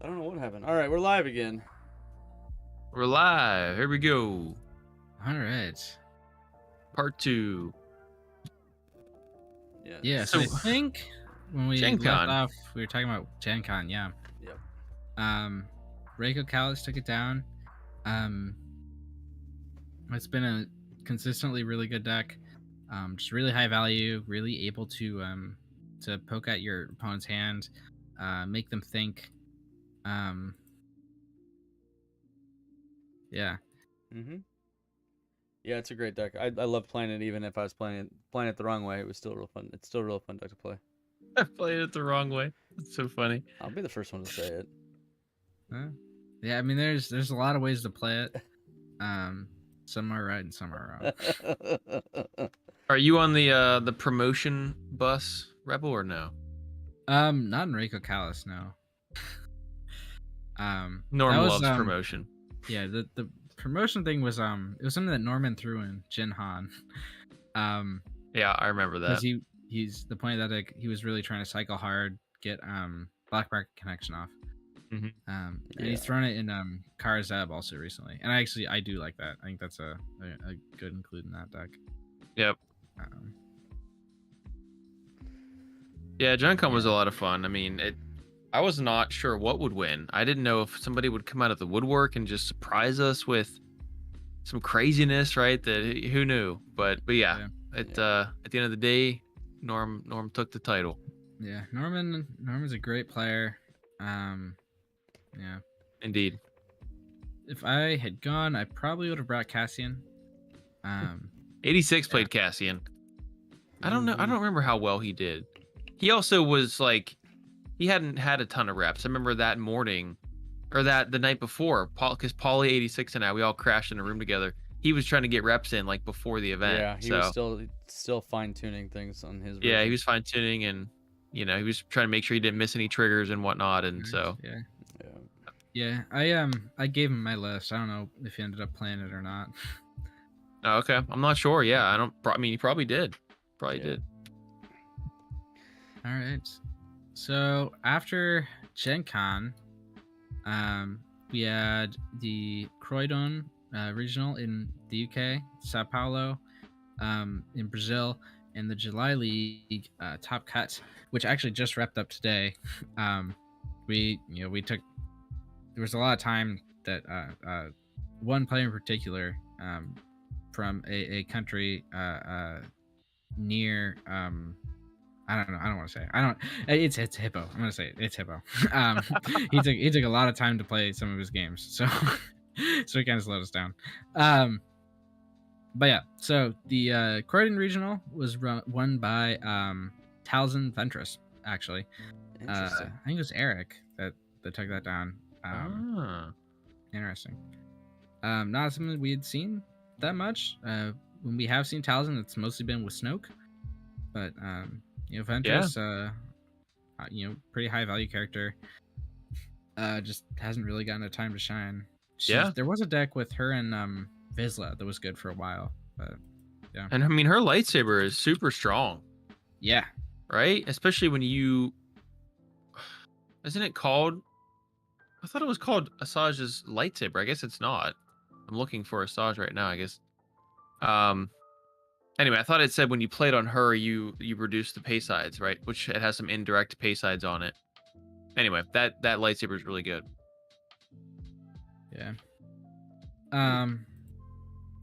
I don't know what happened. All right, we're live again. We're live. Here we go. All right. Part 2. Yeah. So I think when we Gen left Con. off, we were talking about Gen Con. Yeah. Yep. Reiko Callus took it down. It's been a consistently really good deck. Just really high value, really able to poke at your opponent's hand, make them think. Yeah. Yeah, it's a great deck. I love playing it, even if I was playing it the wrong way. It was still real fun. It's still a real fun deck to play. I played it the wrong way. It's so funny. I'll be the first one to say it. Yeah, I mean, there's a lot of ways to play it. Some are right and some are wrong. Are you on the promotion bus, Rebel, or no? Not in Reiko Callus, no. Norm loves promotion. Yeah, the promotion thing was it was something that Norman threw in Jin Han. Yeah, I remember that. Because he's the point of that deck, he was really trying to cycle hard, get Black Market Connection off. And he's thrown it in Kara Zeb also recently, and I do like that. I think that's a good include in that deck. Yep. Yeah, Gen Con was a lot of fun. I mean, I was not sure what would win. I didn't know if somebody would come out of the woodwork and just surprise us with some craziness, right? That who knew? But yeah. At the end of the day, Norm took the title. Yeah, Norman's a great player. Yeah. Indeed. If I had gone, I probably would have brought Cassian. 86 played Cassian. I don't know. I don't remember how well he did. He also was like, he hadn't had a ton of reps. I remember that morning, or the night before, because Paulie 86 and I, we all crashed in a room together. He was trying to get reps in like before the event. Yeah, he was still fine tuning things on his version. Yeah, he was fine tuning, and he was trying to make sure he didn't miss any triggers and whatnot. And so yeah, I gave him my list. I don't know if he ended up playing it or not. Oh, okay, I'm not sure. Yeah, I mean, he probably did. Did. All right. So after Gen Con, we had the Croydon regional in the UK, Sao Paulo in Brazil, and the July League Top Cut, which actually just wrapped up today. We took, there was a lot of time that one player in particular from a country near I don't know. I don't want to say it. It's Hippo. I'm gonna say it. It's Hippo. He took a lot of time to play some of his games, so he kind of slowed us down. But yeah, so the Croydon regional was won by Talzin Ventress, actually. I think it was Eric that took that down. Interesting. Not something we had seen that much. When we have seen Talzin, it's mostly been with Snoke, but Ventress, pretty high value character. Just hasn't really gotten a time to shine. There was a deck with her and Vizsla that was good for a while, but yeah. And I mean, her lightsaber is super strong. Yeah. Right? Especially when isn't it called? I thought it was called Asajj's lightsaber. I guess it's not. I'm looking for Asajj right now, I guess. Anyway, I thought it said when you played on her, you reduce the pay sides, right? Which it has some indirect pay sides on it. Anyway, that lightsaber is really good. Yeah.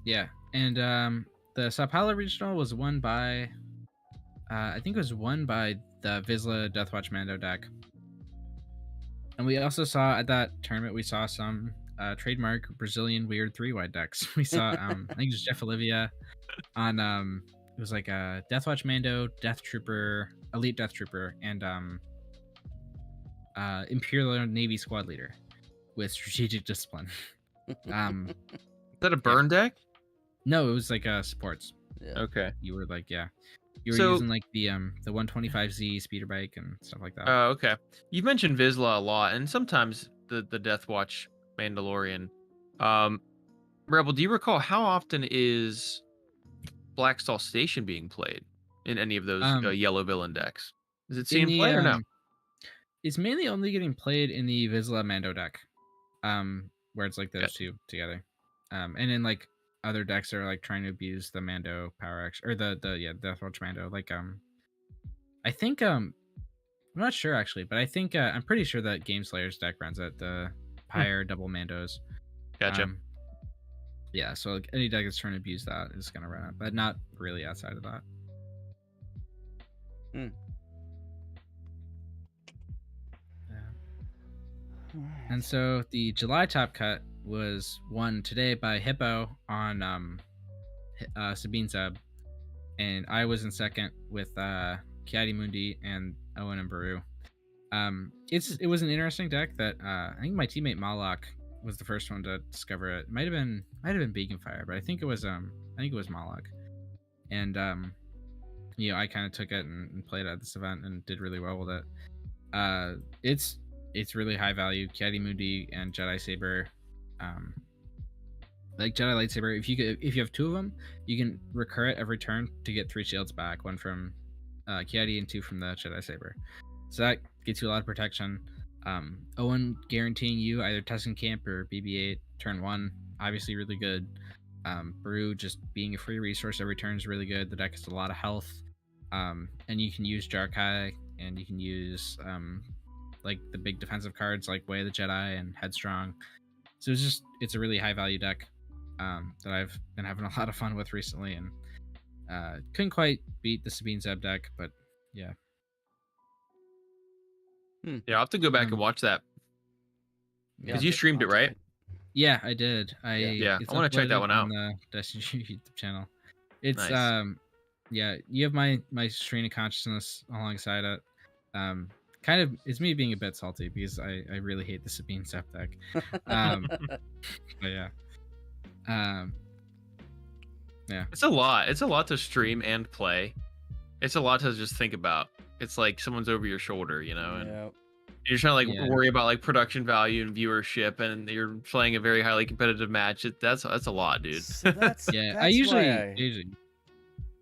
Yeah, and the Sao Paulo regional was won by, I think it was won by the Vizsla Deathwatch Mando deck. And we also saw at that tournament, we saw some trademark Brazilian weird 3-wide decks. We saw, I think it was Jeff Olivia on, it was like a Deathwatch Mando, Death Trooper, Elite Death Trooper, and Imperial Navy Squad Leader with Strategic Discipline. Is that a burn deck? No, it was like supports. Yeah. Okay. You were like, you were using like the 125Z speeder bike and stuff like that. Oh, okay. You've mentioned Vizsla a lot, and sometimes the Deathwatch Mandalorian. Rebel, do you recall how often is Blackstall Station being played in any of those yellow villain decks? Is it seeing play or no? it's mainly only getting played in the Vizsla Mando deck, where it's like those two together, and in like other decks that are like trying to abuse the Mando power action or the Deathwatch Mando. Like I think I'm not sure actually, but I think I'm pretty sure that Game Slayer's deck runs it, the Pyre double Mandos. Gotcha. Yeah, so like any deck that's trying to abuse that is gonna run it, but not really outside of that. And so the July top cut was won today by Hippo on Sabine Zeb, and I was in second with Kiadi Mundi and Owen and Baru. It was an interesting deck that I think my teammate Malak was the first one to discover it. Might have been Beacon Fire, but I think it was Malak. And I kind of took it and played it at this event and did really well with it. It's really high value. Kiadi Mundi and Jedi Saber. Like Jedi Lightsaber, if you have two of them, you can recur it every turn to get 3 shields back, one from Kiadi and 2 from the Jedi Saber. So that gets you a lot of protection. Owen guaranteeing you either Tusken Camp or BB-8 turn 1, obviously really good. Baru just being a free resource every turn is really good. The deck has a lot of health, and you can use Jarkai, and you can use like the big defensive cards like Way of the Jedi and Headstrong. So it's a really high value deck that I've been having a lot of fun with recently, and couldn't quite beat the Sabine Zeb deck, but yeah. Yeah, I'll have to go back and watch that because you streamed it, right? Yeah, I did. I want to check that one out on the Destiny YouTube channel. It's nice. Yeah, you have my Strain of Consciousness alongside it. Kind of, it's me being a bit salty because I really hate the Sabine Zeb deck. But yeah. Yeah. It's a lot. It's a lot to stream and play. It's a lot to just think about. It's like someone's over your shoulder, and you're trying to worry about like production value and viewership, and you're playing a very highly competitive match. That's a lot, dude. So that's I usually I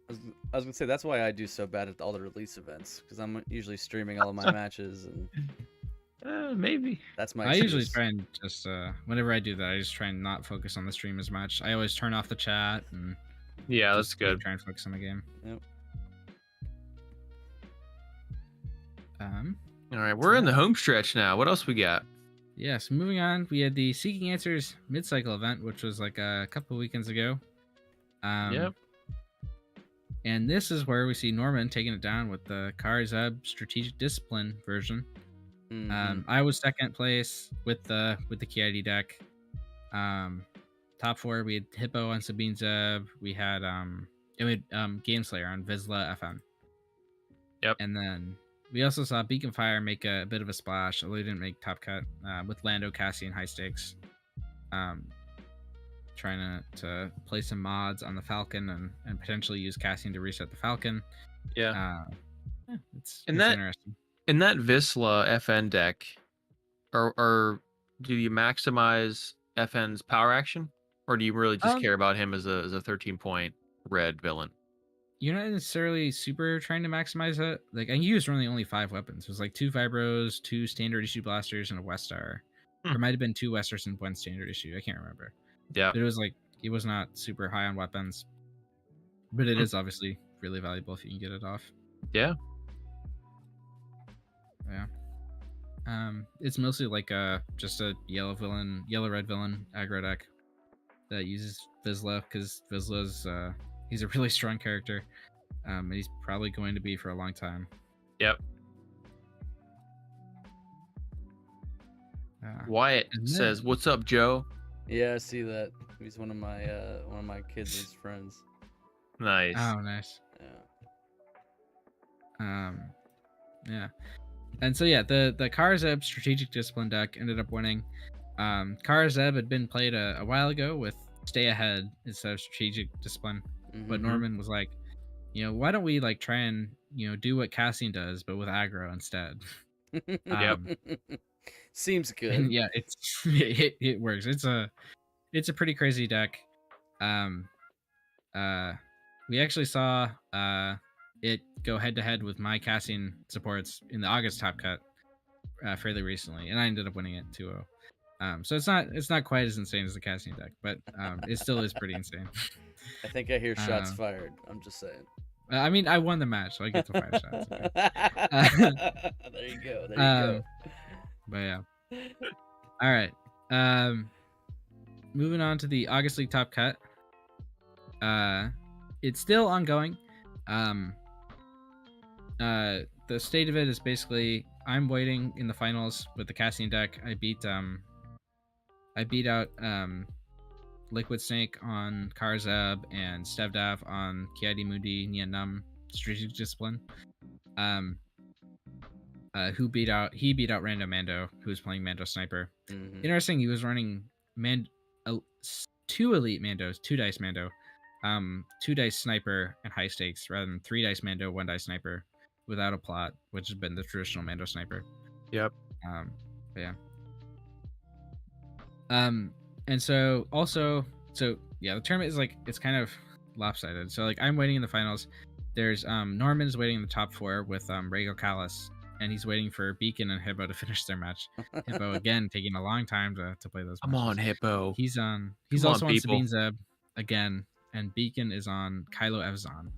was gonna say that's why I do so bad at all the release events, because I'm usually streaming all of my matches, and maybe that's my. I usually try and just whenever I do that, I just try and not focus on the stream as much. I always turn off the chat and that's good. Try and focus on the game. Yep. All right, we're in the home stretch now. What else we got? Yeah, so moving on, we had the Seeking Answers mid-cycle event, which was like a couple of weekends ago. Yep. And this is where we see Norman taking it down with the Karzeb Strategic Discipline version. I was second place with the Kiadi deck. Top 4, we had Hippo on Sabine Zeb. We had Game Slayer on Vizsla FM. Yep. And then we also saw Beacon Fire make a bit of a splash, although he didn't make top cut, with Lando, Cassian, High Stakes. Trying to play some mods on the Falcon and potentially use Cassian to reset the Falcon. It's interesting. In that Vizsla FN deck, or do you maximize FN's power action, or do you really just care about him as a 13-point red villain? You're not necessarily super trying to maximize it. Like, I used really only 5 weapons. It was like 2 Vibros, 2 standard issue blasters, and a Westar. There might have been 2 Westars and 1 standard issue. I can't remember. Yeah. But it was not super high on weapons. But it is obviously really valuable if you can get it off. Yeah. Yeah. It's mostly like just a yellow red villain aggro deck that uses Vizsla, because Vizsla's he's a really strong character. And he's probably going to be for a long time. Yep. Wyatt says, "What's up, Joe?" Yeah, I see that. He's one of my kids' friends. Nice. Oh, nice. Yeah. Yeah. And so yeah, the Karzeb Strategic Discipline deck ended up winning. Karzeb had been played a while ago with Stay Ahead instead of Strategic Discipline, but Norman was like, why don't we like try and do what Cassian does, but with aggro instead. Seems good. And yeah, it works. It's a pretty crazy deck. We actually saw it go head to head with my Cassian supports in the August top cut, fairly recently, and I ended up winning it 2-0. So it's not quite as insane as the casting deck, but it still is pretty insane. I think I hear shots Uh, fired. I'm just saying. I mean, I won the match, so I get to 5 shots. Okay. There you go. There you But yeah. All right. Moving on to the August League Top Cut. It's still ongoing. The state of it is basically I'm waiting in the finals with the casting deck. I beat out Liquid Snake on Karzab and Stevdav on Kiadi Moody Nianum Strategic Discipline. He beat out Random Mando, who was playing Mando Sniper. go. Interesting, he was running 2 elite Mandos, 2 dice Mando, 2 dice Sniper and high stakes, rather than 3 dice Mando, 1 dice Sniper, without a plot, which has been the traditional Mando Sniper. Yep. But yeah. And so yeah, the tournament is like, it's kind of lopsided. So like I'm waiting in the finals. There's Norman's waiting in the top 4 with Rhaego Callis, and he's waiting for Beacon and Hippo to finish their match. Hippo again taking a long time to play those Come matches. on, Hippo. He's Come also on, on people. Sabine Zeb again, and Beacon is on Kylo Evzan,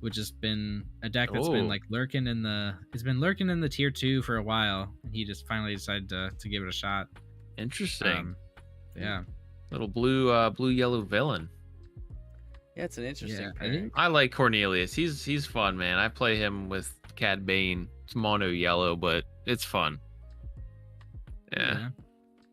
which has been a deck that's been Oh. like lurking in the tier 2 for a while, and he just finally decided to give it a shot. Interesting. Yeah. Little blue yellow villain. Yeah, it's an interesting Yeah, I pairing. think- I like Cornelius. He's fun, man. I play him with Cad Bane. It's mono yellow, but it's fun. Yeah.